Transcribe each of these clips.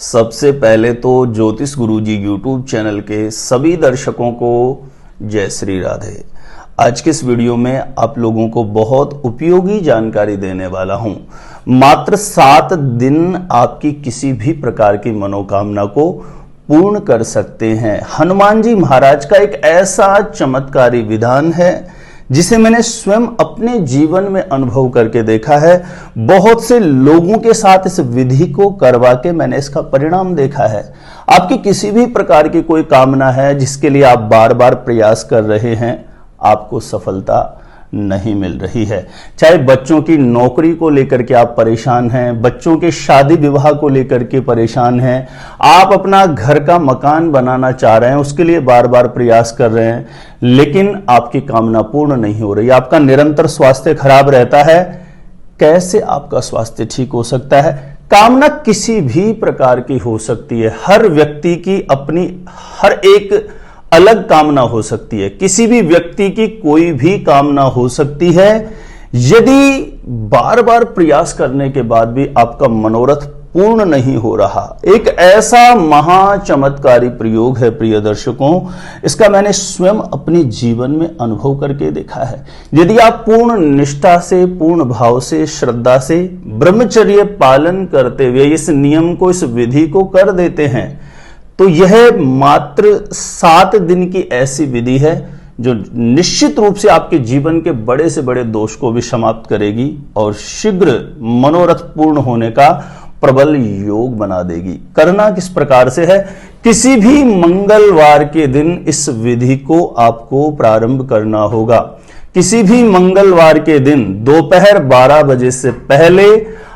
सबसे पहले तो ज्योतिष गुरुजी यूट्यूब चैनल के सभी दर्शकों को जय श्री राधे। आज के इस वीडियो में आप लोगों को बहुत उपयोगी जानकारी देने वाला हूं। मात्र 7 दिन आपकी किसी भी प्रकार की मनोकामना को पूर्ण कर सकते हैं। हनुमान जी महाराज का एक ऐसा चमत्कारी विधान है जिसे मैंने स्वयं अपने जीवन में अनुभव करके देखा है। बहुत से लोगों के साथ इस विधि को करवा के मैंने इसका परिणाम देखा है। आपकी किसी भी प्रकार की कोई कामना है जिसके लिए आप बार बार प्रयास कर रहे हैं, आपको सफलता नहीं मिल रही है। चाहे बच्चों की नौकरी को लेकर के आप परेशान हैं, बच्चों के शादी विवाह को लेकर के परेशान हैं, आप अपना घर का मकान बनाना चाह रहे हैं, उसके लिए बार बार प्रयास कर रहे हैं, लेकिन आपकी कामना पूर्ण नहीं हो रही, आपका निरंतर स्वास्थ्य खराब रहता है। कैसे आपका स्वास्थ्य ठीक हो सकता है? कामना किसी भी प्रकार की हो सकती है। हर व्यक्ति की अपनी हर एक अलग कामना हो सकती है। किसी भी व्यक्ति की कोई भी कामना हो सकती है। यदि बार बार प्रयास करने के बाद भी आपका मनोरथ पूर्ण नहीं हो रहा, एक ऐसा महाचमत्कारी प्रयोग है प्रिय दर्शकों, इसका मैंने स्वयं अपने जीवन में अनुभव करके देखा है। यदि आप पूर्ण निष्ठा से, पूर्ण भाव से, श्रद्धा से, ब्रह्मचर्य पालन करते हुए इस नियम को, इस विधि को कर देते हैं, तो यह मात्र 7 दिन की ऐसी विधि है जो निश्चित रूप से आपके जीवन के बड़े से बड़े दोष को भी समाप्त करेगी और शीघ्र मनोरथ पूर्ण होने का प्रबल योग बना देगी। करना किस प्रकार से है? किसी भी मंगलवार के दिन इस विधि को आपको प्रारंभ करना होगा। किसी भी मंगलवार के दिन दोपहर 12 बजे से पहले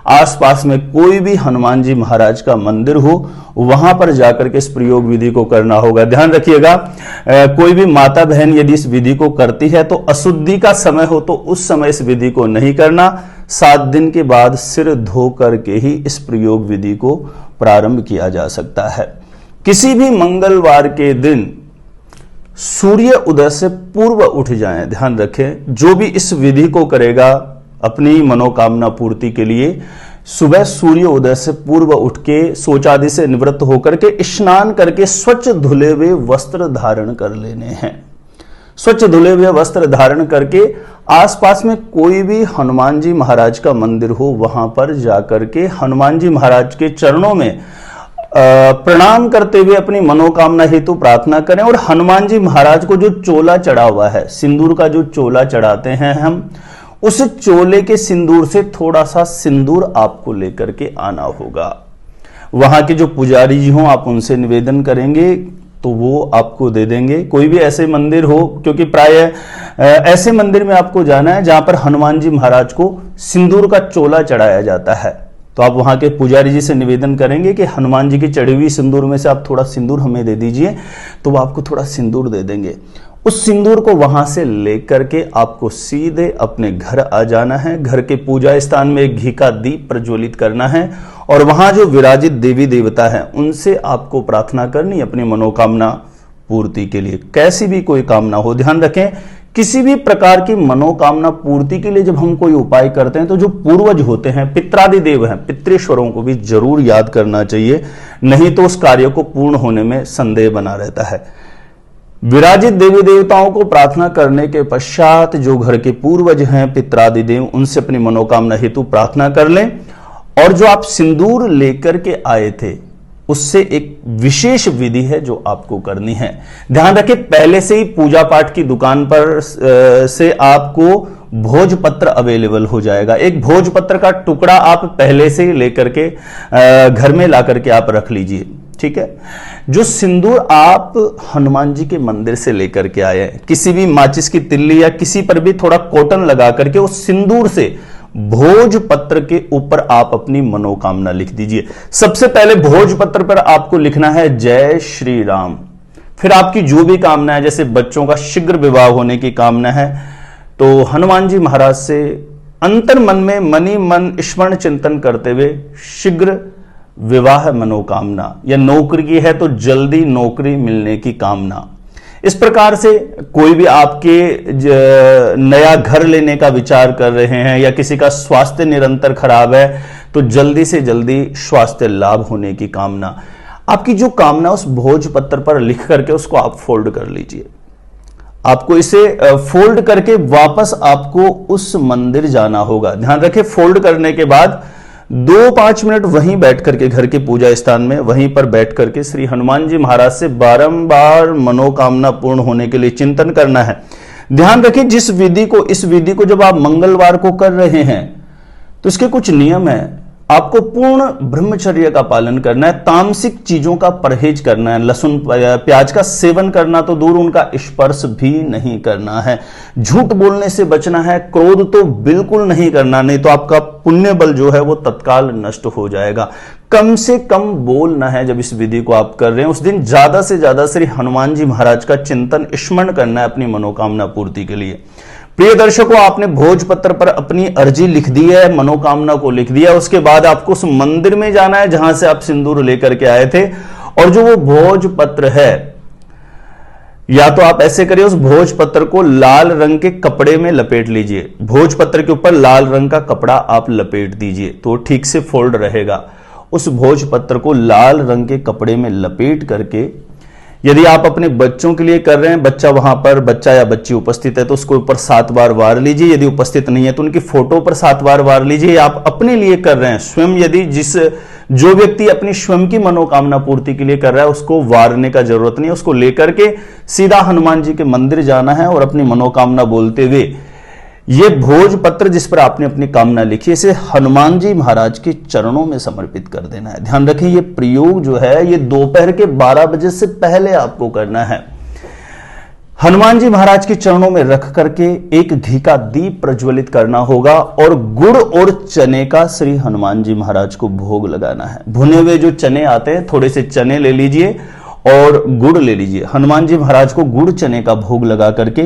आसपास में कोई भी हनुमान जी महाराज का मंदिर हो, वहां पर जाकर के इस प्रयोग विधि को करना होगा। ध्यान रखिएगा, कोई भी माता बहन यदि इस विधि को करती है तो अशुद्धि का समय हो तो उस समय इस विधि को नहीं करना। 7 दिन के बाद सिर धो करके ही इस प्रयोग विधि को प्रारंभ किया जा सकता है। किसी भी मंगलवार के दिन सूर्य उदय से पूर्व उठ जाएं। ध्यान रखें, जो भी इस विधि को करेगा अपनी मनोकामना पूर्ति के लिए सुबह सूर्य उदय से पूर्व उठ के शौच आदि से निवृत्त होकर के स्नान करके स्वच्छ धुले हुए वस्त्र धारण कर लेने हैं। स्वच्छ धुले हुए वस्त्र धारण करके आसपास में कोई भी हनुमान जी महाराज का मंदिर हो, वहां पर जाकर के हनुमान जी महाराज के चरणों में प्रणाम करते हुए अपनी मनोकामना हेतु प्रार्थना करें। और हनुमान जी महाराज को जो चोला चढ़ा हुआ है, सिंदूर का जो चोला चढ़ाते हैं हम, उस चोले के सिंदूर से थोड़ा सा सिंदूर आपको लेकर के आना होगा। वहां के जो पुजारी जी हों, आप उनसे निवेदन करेंगे तो वो आपको दे देंगे। कोई भी ऐसे मंदिर हो, क्योंकि प्रायः ऐसे मंदिर में आपको जाना है जहां पर हनुमान जी महाराज को सिंदूर का चोला चढ़ाया जाता है, तो आप वहां के पुजारी जी से निवेदन करेंगे कि हनुमान जी की चढ़ी हुई सिंदूर में से आप थोड़ा सिंदूर हमें दे दीजिए, तो वो आपको थोड़ा सिंदूर दे देंगे। उस सिंदूर को वहां से लेकर के आपको सीधे अपने घर आ जाना है। घर के पूजा स्थान में एक घी का दीप प्रज्वलित करना है और वहां जो विराजित देवी देवता है उनसे आपको प्रार्थना करनी अपनी मनोकामना पूर्ति के लिए। कैसी भी कोई कामना हो, ध्यान रखें, किसी भी प्रकार की मनोकामना पूर्ति के लिए जब हम कोई उपाय करते हैं तो जो पूर्वज होते हैं, पितरादि देव हैं, पितृश्वरों को भी जरूर याद करना चाहिए, नहीं तो उस कार्य को पूर्ण होने में संदेह बना रहता है। विराजित देवी देवताओं को प्रार्थना करने के पश्चात जो घर के पूर्वज हैं, पितरादि देव, उनसे अपनी मनोकामना हेतु प्रार्थना कर लें। और जो आप सिंदूर लेकर के आए थे उससे एक विशेष विधि है जो आपको करनी है। ध्यान रखें, पहले से ही पूजा पाठ की दुकान पर से आपको भोजपत्र अवेलेबल हो जाएगा। एक भोजपत्र का टुकड़ा आप पहले से ही लेकर के घर में ला करके आप रख लीजिए, ठीक है। जो सिंदूर आप हनुमान जी के मंदिर से लेकर के आए हैं, किसी भी माचिस की तिल्ली या किसी पर भी थोड़ा कॉटन लगा करके उस सिंदूर से भोजपत्र के ऊपर आप अपनी मनोकामना लिख दीजिए। सबसे पहले भोजपत्र पर आपको लिखना है जय श्री राम। फिर आपकी जो भी कामना है, जैसे बच्चों का शीघ्र विवाह होने की कामना है तो हनुमान जी महाराज से अंतर मन में मनी मन स्मरण चिंतन करते हुए शीघ्र विवाह मनोकामना, या नौकरी की है तो जल्दी नौकरी मिलने की कामना, इस प्रकार से कोई भी आपके नया घर लेने का विचार कर रहे हैं या किसी का स्वास्थ्य निरंतर खराब है तो जल्दी से जल्दी स्वास्थ्य लाभ होने की कामना, आपकी जो कामना उस भोजपत्र पर लिख करके उसको आप फोल्ड कर लीजिए। आपको इसे फोल्ड करके वापस आपको उस मंदिर जाना होगा। ध्यान रखें, फोल्ड करने के बाद 2-5 मिनट वहीं बैठ करके, घर के पूजा स्थान में वहीं पर बैठ करके श्री हनुमान जी महाराज से बारंबार मनोकामना पूर्ण होने के लिए चिंतन करना है। ध्यान रखिए, इस विधि को जब आप मंगलवार को कर रहे हैं तो इसके कुछ नियम है। आपको पूर्ण ब्रह्मचर्य का पालन करना है, तामसिक चीजों का परहेज करना है, लहसुन प्याज का सेवन करना तो दूर, उनका स्पर्श भी नहीं करना है, झूठ बोलने से बचना है, क्रोध तो बिल्कुल नहीं करना, नहीं तो आपका पुण्य बल जो है वो तत्काल नष्ट हो जाएगा। कम से कम बोलना है जब इस विधि को आप कर रहे हैं। उस दिन ज्यादा से ज्यादा श्री हनुमान जी महाराज का चिंतन स्मरण करना है अपनी मनोकामना पूर्ति के लिए। प्रिय दर्शकों, आपने भोजपत्र पर अपनी अर्जी लिख दी है, मनोकामना को लिख दिया, उसके बाद आपको उस मंदिर में जाना है जहां से आप सिंदूर लेकर के आए थे, और जो वो भोजपत्र है, या तो आप ऐसे करिए, उस भोजपत्र को लाल रंग के कपड़े में लपेट लीजिए। भोजपत्र के ऊपर लाल रंग का कपड़ा आप लपेट दीजिए तो ठीक से फोल्ड रहेगा। उस भोजपत्र को लाल रंग के कपड़े में लपेट करके, यदि आप अपने बच्चों के लिए कर रहे हैं, बच्चा या बच्ची उपस्थित है तो उसको ऊपर 7 बार वार लीजिए। यदि उपस्थित नहीं है तो उनकी फोटो पर 7 बार वार लीजिए। आप अपने लिए कर रहे हैं, स्वयं यदि जो व्यक्ति अपनी स्वयं की मनोकामना पूर्ति के लिए कर रहा है उसको वारने का जरूरत नहीं है, उसको लेकर के सीधा हनुमान जी के मंदिर जाना है और अपनी मनोकामना बोलते हुए ये भोजपत्र जिस पर आपने अपनी कामना लिखी है इसे हनुमान जी महाराज के चरणों में समर्पित कर देना है। ध्यान रखें, ये प्रयोग जो है ये दोपहर के 12 बजे से पहले आपको करना है। हनुमान जी महाराज के चरणों में रख करके एक घी का दीप प्रज्वलित करना होगा और गुड़ और चने का श्री हनुमान जी महाराज को भोग लगाना है। भुने हुए जो चने आते हैं, थोड़े से चने ले लीजिए और गुड़ ले लीजिए। हनुमान जी महाराज को गुड़ चने का भोग लगा करके,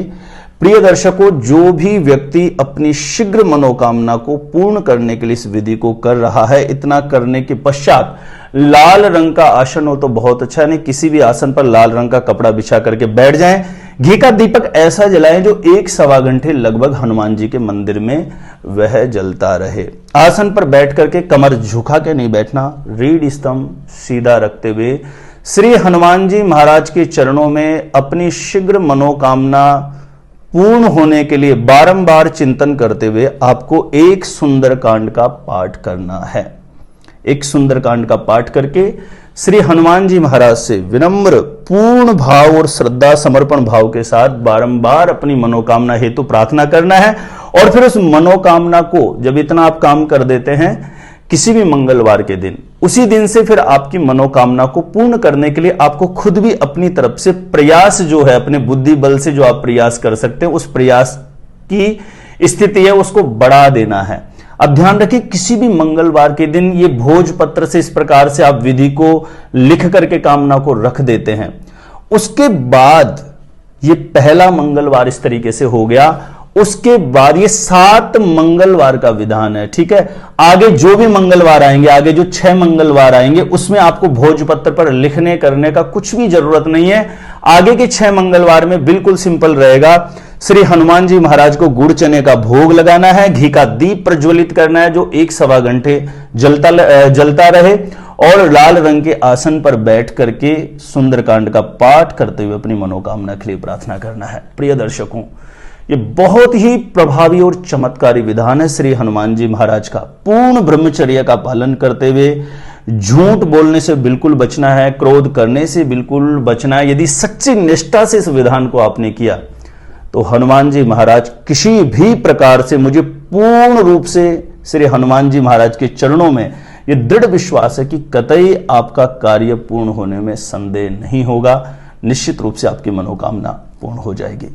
प्रिय दर्शकों, जो भी व्यक्ति अपनी शीघ्र मनोकामना को पूर्ण करने के लिए इस विधि को कर रहा है, इतना करने के पश्चात लाल रंग का आसन हो तो बहुत अच्छा, नहीं किसी भी आसन पर लाल रंग का कपड़ा बिछा करके बैठ जाएं। घी का दीपक ऐसा जलाएं जो 1-1.25 घंटे लगभग हनुमान जी के मंदिर में वह जलता रहे। आसन पर बैठ करके कमर झुका के नहीं बैठना, रीढ़ स्तंभ सीधा रखते हुए श्री हनुमान जी महाराज के चरणों में अपनी शीघ्र मनोकामना पूर्ण होने के लिए बारंबार चिंतन करते हुए आपको एक सुंदरकांड का पाठ करना है। एक सुंदरकांड का पाठ करके श्री हनुमान जी महाराज से विनम्र पूर्ण भाव और श्रद्धा समर्पण भाव के साथ बारंबार अपनी मनोकामना हेतु प्रार्थना करना है। और फिर उस मनोकामना को जब इतना आप काम कर देते हैं, किसी भी मंगलवार के दिन, उसी दिन से फिर आपकी मनोकामना को पूर्ण करने के लिए आपको खुद भी अपनी तरफ से प्रयास जो है, अपने बुद्धि बल से जो आप प्रयास कर सकते हैं, उस प्रयास की स्थिति है उसको बढ़ा देना है। अब ध्यान रखिए, किसी भी मंगलवार के दिन ये भोजपत्र से इस प्रकार से आप विधि को लिख करके कामना को रख देते हैं। उसके बाद ये पहला मंगलवार इस तरीके से हो गया। उसके बाद ये 7 मंगलवार का विधान है, ठीक है। आगे जो भी मंगलवार आएंगे, आगे जो 6 मंगलवार आएंगे, उसमें आपको भोजपत्र पर लिखने करने का कुछ भी जरूरत नहीं है। आगे के 6 मंगलवार में बिल्कुल सिंपल रहेगा। श्री हनुमान जी महाराज को गुड़ चने का भोग लगाना है, घी का दीप प्रज्वलित करना है जो 1-1.25 घंटे जलता रहे, और लाल रंग के आसन पर बैठ करके सुंदरकांड का पाठ करते हुए अपनी मनोकामना के लिए प्रार्थना करना है। प्रिय दर्शकों, ये बहुत ही प्रभावी और चमत्कारी विधान है श्री हनुमान जी महाराज का। पूर्ण ब्रह्मचर्य का पालन करते हुए झूठ बोलने से बिल्कुल बचना है, क्रोध करने से बिल्कुल बचना है। यदि सच्ची निष्ठा से इस विधान को आपने किया तो हनुमान जी महाराज किसी भी प्रकार से, मुझे पूर्ण रूप से श्री हनुमान जी महाराज के चरणों में ये दृढ़ विश्वास है कि कतई आपका कार्य पूर्ण होने में संदेह नहीं होगा। निश्चित रूप से आपकी मनोकामना पूर्ण हो जाएगी।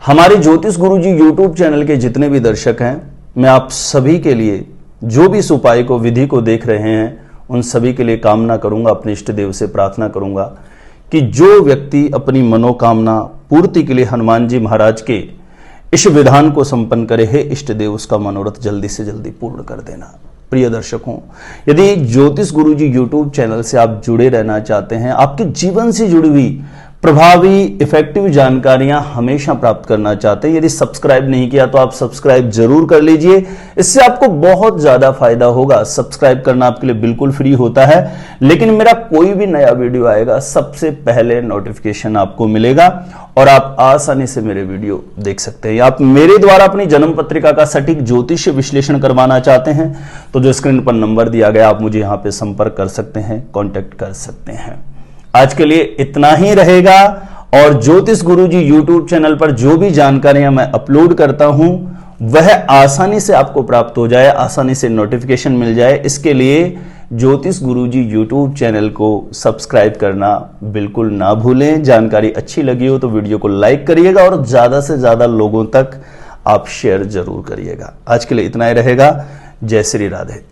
हमारे ज्योतिष गुरुजी यूट्यूब चैनल के जितने भी दर्शक हैं, मैं आप सभी के लिए जो भी इस उपाय को, विधि को देख रहे हैं, उन सभी के लिए कामना करूंगा, अपने इष्ट देव से प्रार्थना करूंगा कि जो व्यक्ति अपनी मनोकामना पूर्ति के लिए हनुमान जी महाराज के इस विधान को संपन्न करे, हे इष्ट देव उसका मनोरथ जल्दी से जल्दी पूर्ण कर देना। प्रिय दर्शकों, यदि ज्योतिष गुरुजी यूट्यूब चैनल से आप जुड़े रहना चाहते हैं, आपके जीवन से जुड़ी हुई प्रभावी इफेक्टिव जानकारियां हमेशा प्राप्त करना चाहते हैं, यदि सब्सक्राइब नहीं किया तो आप सब्सक्राइब जरूर कर लीजिए। इससे आपको बहुत ज्यादा फायदा होगा। सब्सक्राइब करना आपके लिए बिल्कुल फ्री होता है, लेकिन मेरा कोई भी नया वीडियो आएगा सबसे पहले नोटिफिकेशन आपको मिलेगा और आप आसानी से मेरे वीडियो देख सकते हैं। आप मेरे द्वारा अपनी जन्म पत्रिका का सटीक ज्योतिष विश्लेषण करवाना चाहते हैं तो जो स्क्रीन पर नंबर दिया गया आप मुझे यहां पे संपर्क कर सकते हैं, कांटेक्ट कर सकते हैं। आज के लिए इतना ही रहेगा और ज्योतिष गुरुजी यूट्यूब चैनल पर जो भी जानकारियां मैं अपलोड करता हूं वह आसानी से आपको प्राप्त हो जाए, आसानी से नोटिफिकेशन मिल जाए। इसके लिए ज्योतिष गुरुजी यूट्यूब चैनल को सब्सक्राइब करना बिल्कुल ना भूलें। जानकारी अच्छी लगी हो तो वीडियो को लाइक करिएगा और ज्यादा से ज्यादा लोगों तक आप शेयर जरूर करिएगा। आज के लिए इतना ही रहेगा। जय श्री राधे।